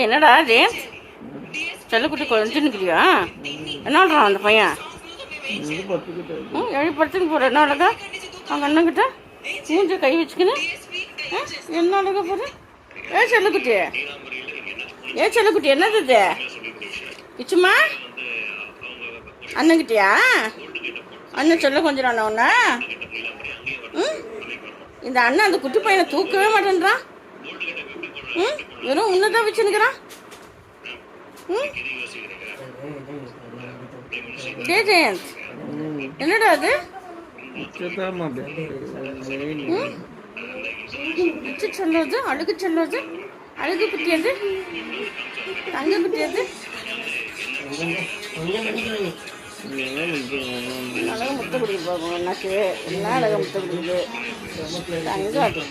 என்னடா அது செல்லக்குட்டி கொஞ்சின்னுக்கிறியா? என்னடுறான் அந்த பையன்? எழுப்படுத்துன்னு போகிற என்ன அழகா அவங்க அண்ணங்கிட்ட மூஞ்ச கை வச்சுக்கின்னு என்ன அழகா போகிற? செல்லக்குட்டி செல்லக்குட்டி என்னது இது? இச்சுமா அண்ணங்கிட்டியா? அண்ணன் சொல்ல கொஞ்சம் உன்ன இந்த அண்ணன் அந்த குட்டி பையனை தூக்கவே மாட்டேன்றான். வெறும் உன்னதான் வச்சுன்னுக்கிறான். ஜெயந்த் என்னடா அது? சொல்லுவது அழுகு சொல்லுவது அழுகு குட்டியது தங்க குட்டியது அழக முத்த குடிக்க போகும் எனக்கு என்ன அழக முத்த குடிக்குது தங்க அது.